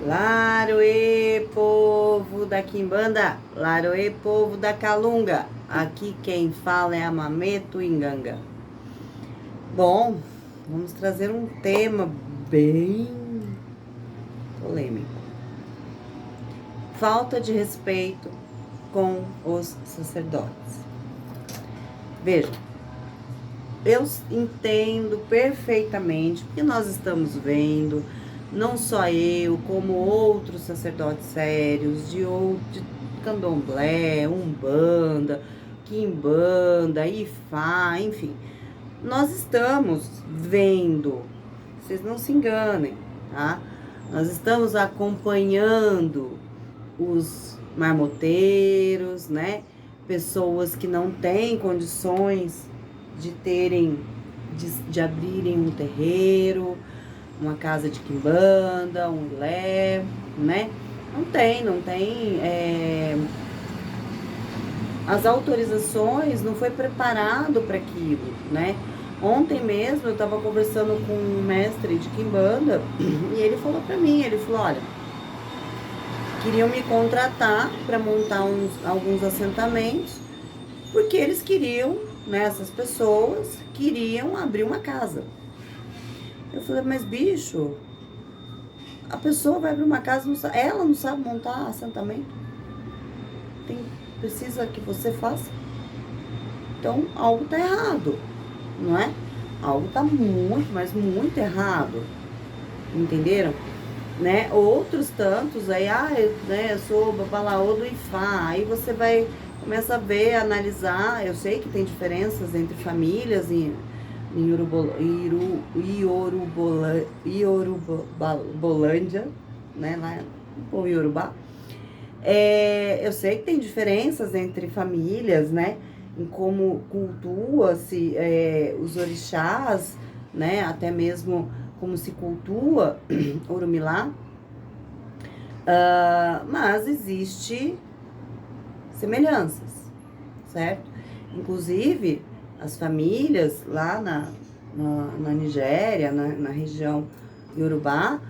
Laroê, povo da Quimbanda, Laroê, povo da Calunga. Aqui quem fala é a Mameto Inganga. Bom, vamos trazer um tema bem polêmico. Falta de respeito com os sacerdotes. Veja, eu entendo perfeitamente, porque nós estamos vendo, não só eu, como outros sacerdotes sérios, de candomblé, umbanda, quimbanda, ifá, enfim. Nós estamos vendo, vocês não se enganem, tá? Nós estamos acompanhando os marmoteiros, né? Pessoas que não têm condições de abrirem um terreiro, uma casa de quimbanda, um lé, né? Não tem. As autorizações não foi preparado para aquilo, né? Ontem mesmo eu estava conversando com um mestre de quimbanda e ele falou para mim, ele falou, olha, queriam me contratar para montar alguns assentamentos, porque eles queriam, né, essas pessoas queriam abrir uma casa. Eu falei, mas bicho, a pessoa vai abrir uma casa, ela não sabe montar assentamento. Precisa que você faça. Então, algo tá errado, não é? Algo tá muito, mas muito errado. Entenderam? Né? Outros tantos aí, eu sou babalaô do Ifá. Aí você vai, começa a ver, analisar. Eu sei que tem diferenças entre famílias em Iorubolândia, né? Lá no Iorubá. Eu sei que tem diferenças entre famílias, né? Em como cultua-se os orixás, né? Até mesmo como se cultua Orumilá. Mas existe semelhanças, certo? Inclusive, as famílias lá na Nigéria, na região Yorubá,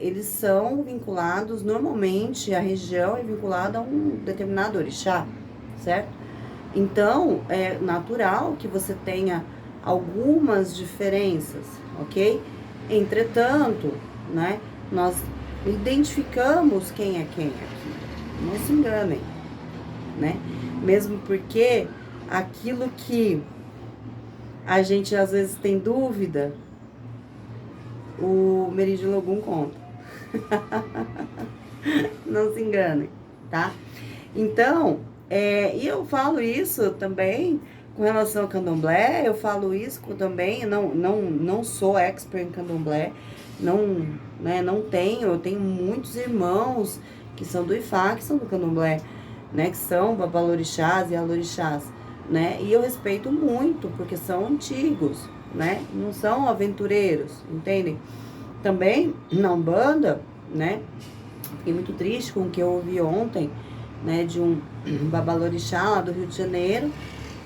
eles são vinculados, normalmente a região é vinculada a um determinado orixá, certo? Então, é natural que você tenha algumas diferenças, ok? Entretanto, né, nós identificamos quem é quem aqui, não se enganem, né? Mesmo porque aquilo que a gente às vezes tem dúvida, o Meridio Logum conta. Não se enganem, tá? Então, e eu falo isso também com relação ao candomblé, eu falo isso também, não sou expert em candomblé, não tenho, eu tenho muitos irmãos que são do Ifá, que são do candomblé, né, que são babalorixás e alorixás, né, e eu respeito muito, porque são antigos, né, não são aventureiros, entendem? Também, na Umbanda, né, fiquei muito triste com o que eu ouvi ontem, né, de um babalorixá lá do Rio de Janeiro,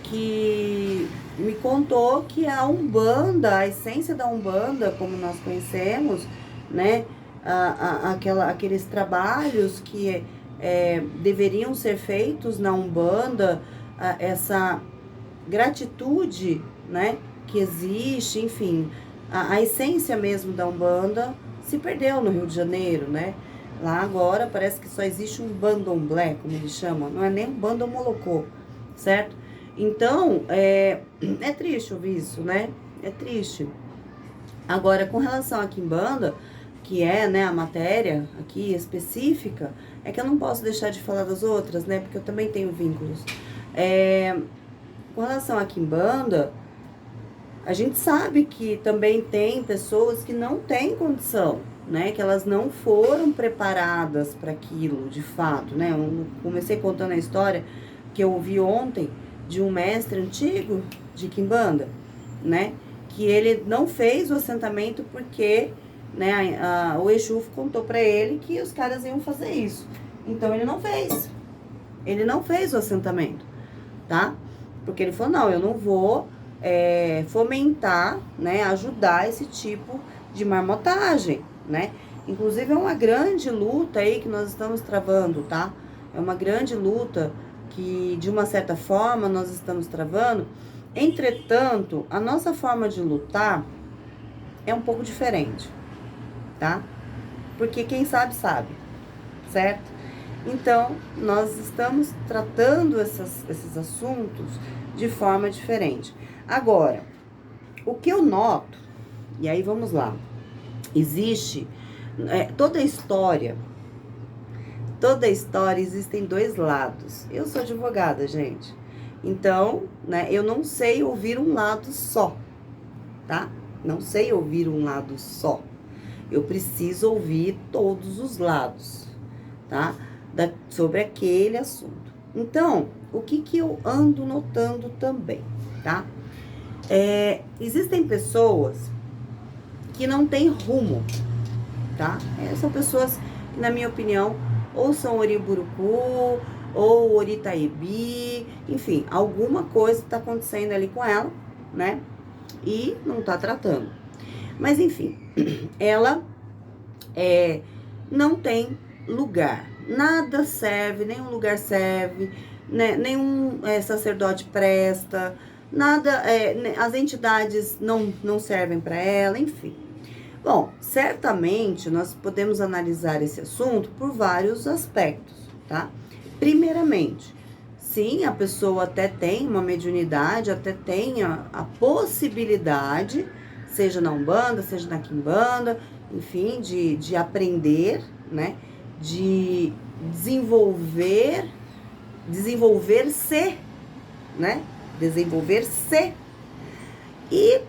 que me contou que a Umbanda, a essência da Umbanda, como nós conhecemos, né, aqueles trabalhos que deveriam ser feitos na Umbanda, essa gratitude, né, que existe, enfim, a essência mesmo da Umbanda se perdeu no Rio de Janeiro, né? Lá agora parece que só existe um bandomblé, como eles chamam, não é nem um bandomolocô, certo? Então, é triste ouvir isso, né? É triste. Agora, com relação à Quimbanda, que é, né, a matéria aqui específica, é que eu não posso deixar de falar das outras, né? Porque eu também tenho vínculos. Com relação à Quimbanda, a gente sabe que também tem pessoas que não têm condição, né? Que elas não foram preparadas para aquilo, de fato, né? Eu comecei contando a história que eu ouvi ontem de um mestre antigo de Quimbanda, né? Que ele não fez o assentamento porque, né, o Exu contou para ele que os caras iam fazer isso. Então ele não fez. Ele não fez o assentamento, tá? Porque ele falou, não, eu não vou fomentar, né, ajudar esse tipo de marmotagem, né? Inclusive é uma grande luta aí que nós estamos travando, tá? É uma grande luta que, de uma certa forma, nós estamos travando. Entretanto, a nossa forma de lutar é um pouco diferente, tá? Porque quem sabe, sabe, certo? Então, nós estamos tratando esses assuntos de forma diferente. Agora, o que eu noto, e aí vamos lá, existe toda história existem dois lados. Eu sou advogada, gente. Então, né, eu não sei ouvir um lado só, tá? Não sei ouvir um lado só. Eu preciso ouvir todos os lados, tá? Sobre aquele assunto. Então, o que eu ando notando também, tá? Existem pessoas que não têm rumo, tá? São pessoas que, na minha opinião, ou são Oriburucu, ou Oritaebi, enfim, alguma coisa está acontecendo ali com ela, né? E não tá tratando. Mas, enfim, ela não tem lugar. Nada serve, nenhum lugar serve, né? Nenhum sacerdote presta, nada, as entidades não servem para ela, enfim. Bom, certamente nós podemos analisar esse assunto por vários aspectos, tá? Primeiramente, sim, a pessoa até tem uma mediunidade, até tem a possibilidade, seja na Umbanda, seja na Quimbanda, enfim, de aprender, né? De desenvolver-se, né? Desenvolver-se. E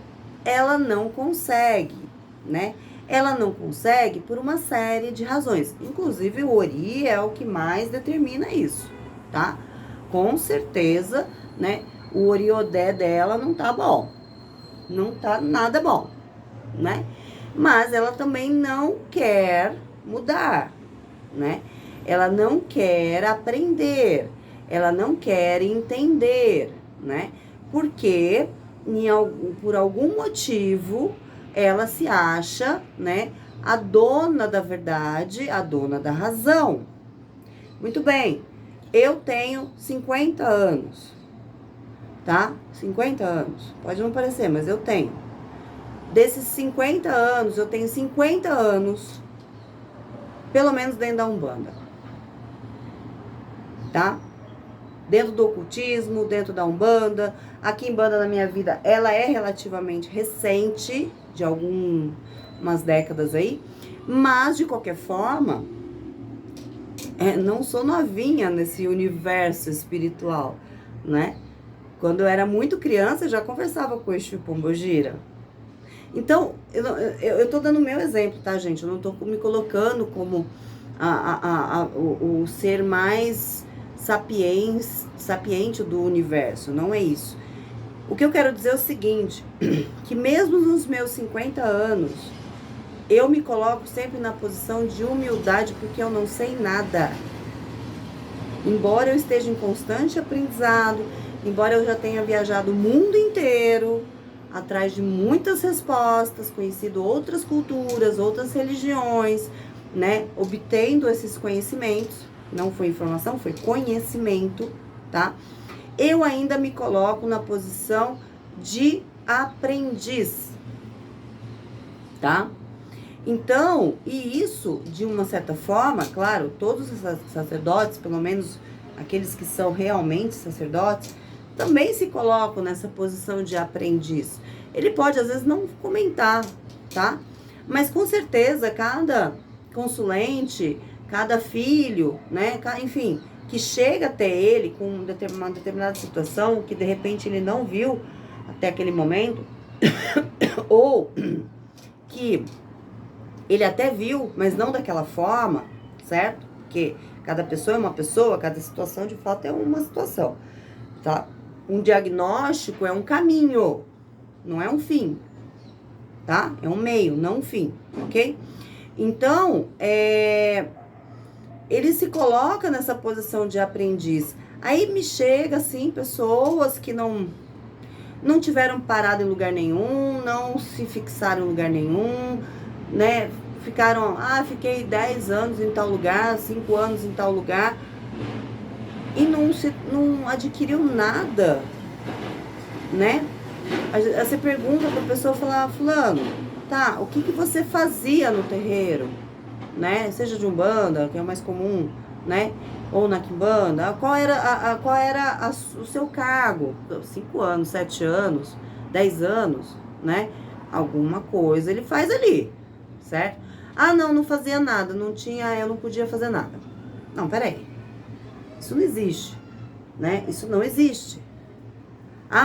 ela não consegue, né? Ela não consegue por uma série de razões. Inclusive, o Ori é o que mais determina isso, tá? Com certeza, né? O Oriodé dela não tá bom. Não tá nada bom, né? Mas ela também não quer mudar, né? Ela não quer aprender. Ela não quer entender, né? Porque, por algum motivo, ela se acha, né, a dona da verdade, a dona da razão. Muito bem, eu tenho 50 anos, tá? 50 anos, pode não parecer, mas eu tenho. Desses 50 anos, eu tenho 50 anos, pelo menos dentro da Umbanda, tá? Dentro do ocultismo, dentro da Umbanda. A Quimbanda na minha vida, ela é relativamente recente, de algumas décadas aí, mas de qualquer forma, não sou novinha nesse universo espiritual, né? Quando eu era muito criança, eu já conversava com o Exu Pombogira. Então, eu tô dando o meu exemplo, tá, gente? Eu não tô me colocando como o ser mais sapiente do universo, não é isso. O que eu quero dizer é o seguinte, que mesmo nos meus 50 anos, eu me coloco sempre na posição de humildade, porque eu não sei nada. Embora eu esteja em constante aprendizado, embora eu já tenha viajado o mundo inteiro, atrás de muitas respostas, conhecido outras culturas, outras religiões, né, obtendo esses conhecimentos, não foi informação, foi conhecimento, tá? Eu ainda me coloco na posição de aprendiz, tá? Então, e isso, de uma certa forma, claro, todos os sacerdotes, pelo menos aqueles que são realmente sacerdotes, também se colocam nessa posição de aprendiz. Ele pode, às vezes, não comentar, tá? Mas, com certeza, cada consulente, cada filho, né, enfim, que chega até ele com uma determinada situação que, de repente, ele não viu até aquele momento, ou que ele até viu, mas não daquela forma, certo? Porque cada pessoa é uma pessoa, cada situação, de fato, é uma situação, tá? Um diagnóstico é um caminho, não é um fim, tá? É um meio, não um fim, ok? Então, ele se coloca nessa posição de aprendiz. Aí me chega, assim, pessoas que não tiveram parado em lugar nenhum, não se fixaram em lugar nenhum, né? fiquei 10 anos em tal lugar, 5 anos em tal lugar, e não adquiriu nada, né? Você pergunta pra pessoa, fala, fulano, tá, o que você fazia no terreiro, né? Seja de Umbanda, que é o mais comum, né? Ou na Quimbanda, qual era o seu cargo? 5 anos, 7 anos, 10 anos, né? Alguma coisa ele faz ali, certo? Não fazia nada, eu não podia fazer nada. Não, peraí. Isso não existe, né? Isso não existe.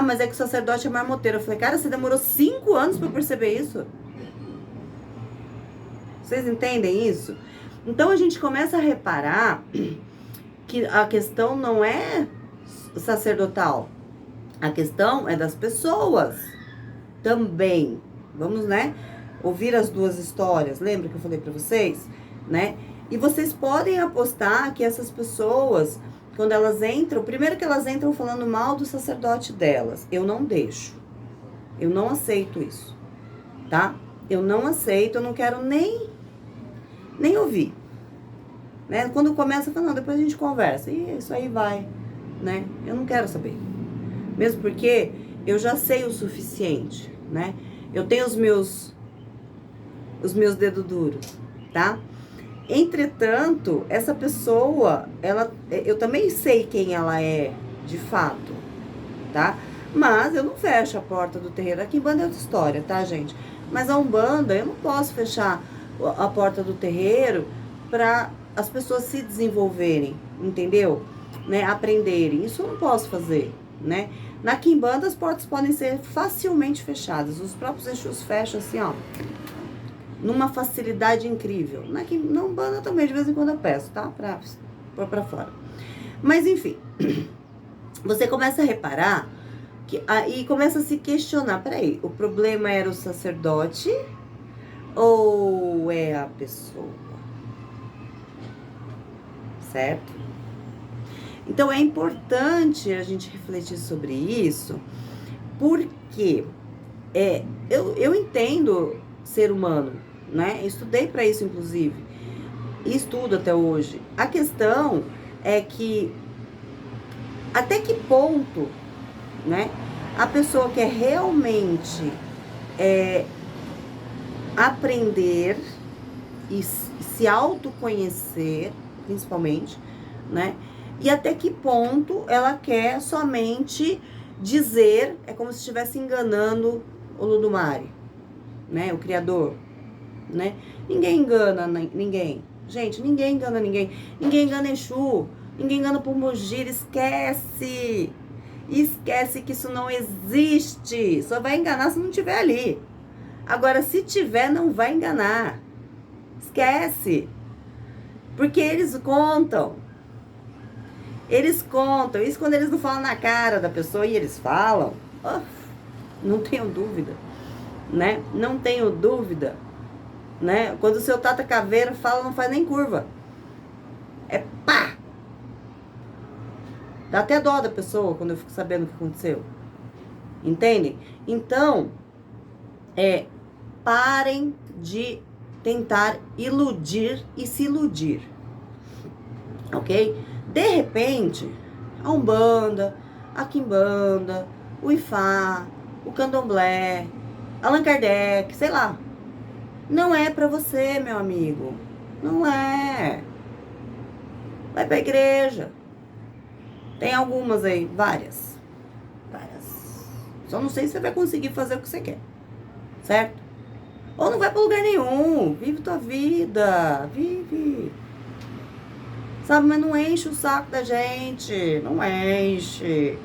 Mas é que o sacerdote é marmoteiro. Eu falei, cara, você demorou 5 anos pra perceber isso? Vocês entendem isso? Então a gente começa a reparar que a questão não é sacerdotal. A questão é das pessoas também. Vamos, né? Ouvir as duas histórias. Lembra que eu falei pra vocês? Né? E vocês podem apostar que essas pessoas, quando elas entram, primeiro que elas entram falando mal do sacerdote delas. Eu não deixo. Eu não aceito isso. Tá? Eu não aceito, eu não quero nem ouvir. Né? Quando começa, fala, não, depois a gente conversa. E isso aí vai, né? Eu não quero saber. Mesmo porque eu já sei o suficiente, né? Eu tenho os meus dedos duros, tá? Entretanto, essa pessoa, eu também sei quem ela é, de fato, tá? Mas eu não fecho a porta do terreiro. Aqui em Umbanda é outra história, tá, gente? Mas a Umbanda, eu não posso fechar a porta do terreiro para as pessoas se desenvolverem, entendeu? Né? Aprenderem. Isso eu não posso fazer, né? Na Quimbanda as portas podem ser facilmente fechadas. Os próprios Exus fecham assim, ó, numa facilidade incrível. Na Umbanda também, de vez em quando eu peço, tá? Pra pôr pra fora. Mas enfim, você começa a reparar que aí começa a se questionar, peraí, o problema era o sacerdote ou é a pessoa? Certo? Então é importante a gente refletir sobre isso, porque eu entendo ser humano, né? Estudei para isso, inclusive, e estudo até hoje. A questão é que até que ponto, né, a pessoa quer realmente aprender e se autoconhecer, principalmente, né? E até que ponto ela quer somente dizer, é como se estivesse enganando o Ludumare, né? O Criador, né? Ninguém engana ninguém. Gente, ninguém engana ninguém. Ninguém engana Exu, ninguém engana Pombogira, esquece. Esquece que isso não existe. Só vai enganar se não tiver ali. Agora, se tiver, não vai enganar. Esquece. Porque eles contam. Eles contam. Isso quando eles não falam na cara da pessoa e eles falam. Não tenho dúvida. Né? Não tenho dúvida. Né? Quando o seu Tata Caveira fala, não faz nem curva. É pá! Dá até dó da pessoa quando eu fico sabendo o que aconteceu. Entendem? Então, parem de tentar iludir e se iludir. Ok? De repente, a Umbanda, a Quimbanda, o Ifá, o Candomblé, Allan Kardec, sei lá. Não é pra você, meu amigo. Não é. Vai pra igreja. Tem algumas aí, várias. Só não sei se você vai conseguir fazer o que você quer. Certo? Ou não vai pra lugar nenhum. Vive tua vida. Vive. Sabe, mas não enche o saco da gente. Não enche.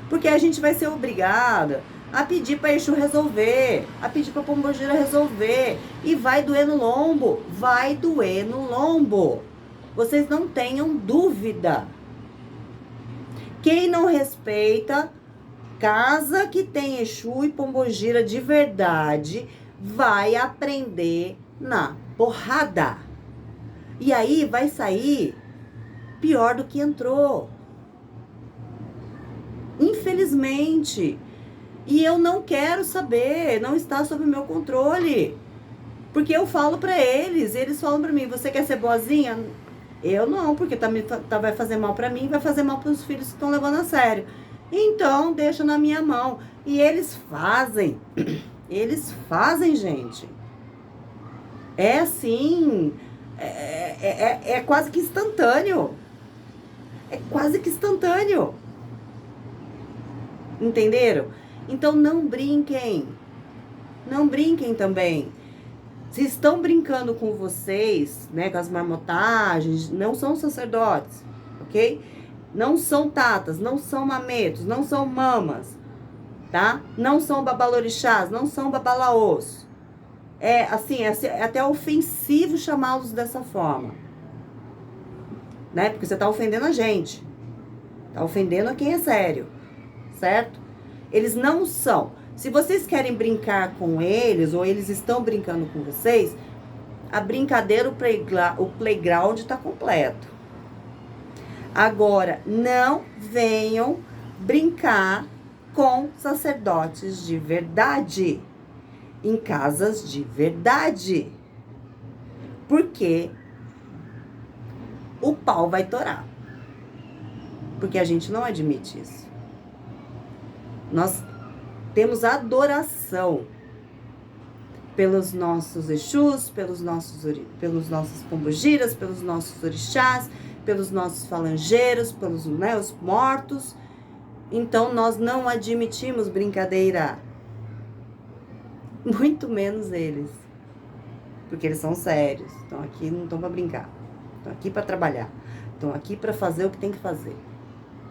Porque a gente vai ser obrigada a pedir pra Exu resolver. A pedir pra Pombogira resolver. E vai doer no lombo. Vai doer no lombo. Vocês não tenham dúvida. Quem não respeita casa que tem Exu e Pombogira de verdade vai aprender na porrada. E aí vai sair pior do que entrou. Infelizmente. E eu não quero saber, não está sob meu controle. Porque eu falo pra eles, eles falam pra mim, você quer ser boazinha? Eu não, porque vai fazer mal pra mim, vai fazer mal pros filhos que estão levando a sério. Então, deixa na minha mão. E eles fazem, gente. É assim, é quase que instantâneo. É quase que instantâneo. Entenderam? Então não brinquem. Não brinquem também. Se estão brincando com vocês, né, com as marmotagens, não são sacerdotes, ok? Não são tatas, não são mametos, não são mamas, tá? Não são babalorixás, não são babalaôs. É assim, é até ofensivo chamá-los dessa forma, né? Porque você tá ofendendo a gente, tá ofendendo a quem é sério, certo? Eles não são. Se vocês querem brincar com eles, ou eles estão brincando com vocês, a brincadeira, o playground está completo. Agora, não venham brincar com sacerdotes de verdade, em casas de verdade. Porque o pau vai torar. Porque a gente não admite isso. Nós temos adoração pelos nossos Exus, pelos nossos pombogiras, pelos nossos orixás, pelos nossos falangeiros, pelos, né, os mortos. Então, nós não admitimos brincadeira. Muito menos eles. Porque eles são sérios. Estão aqui, não estão para brincar. Estão aqui para trabalhar. Estão aqui para fazer o que tem que fazer.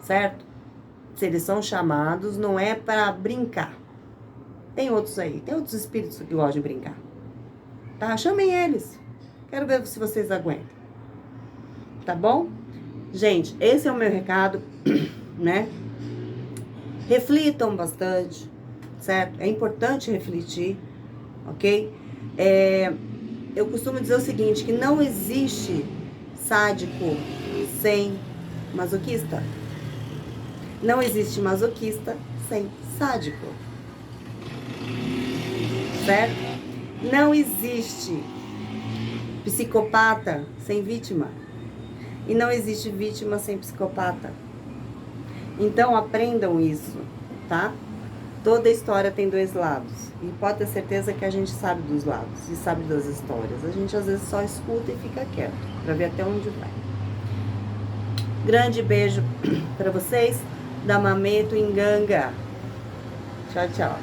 Certo? Se eles são chamados, não é para brincar. Tem outros aí, tem outros espíritos que gostam de brincar. Tá? Chamem eles. Quero ver se vocês aguentam. Tá bom? Gente, esse é o meu recado, né? Reflitam bastante, certo? É importante refletir, ok? Eu costumo dizer o seguinte, que não existe sádico sem masoquista. Não existe masoquista sem sádico. Certo? Não existe psicopata sem vítima. E não existe vítima sem psicopata. Então aprendam isso, tá? Toda história tem dois lados. E pode ter certeza que a gente sabe dos lados e sabe das histórias. A gente às vezes só escuta e fica quieto pra ver até onde vai. Grande beijo pra vocês. Da Mameto em Ganga. Tchau, tchau.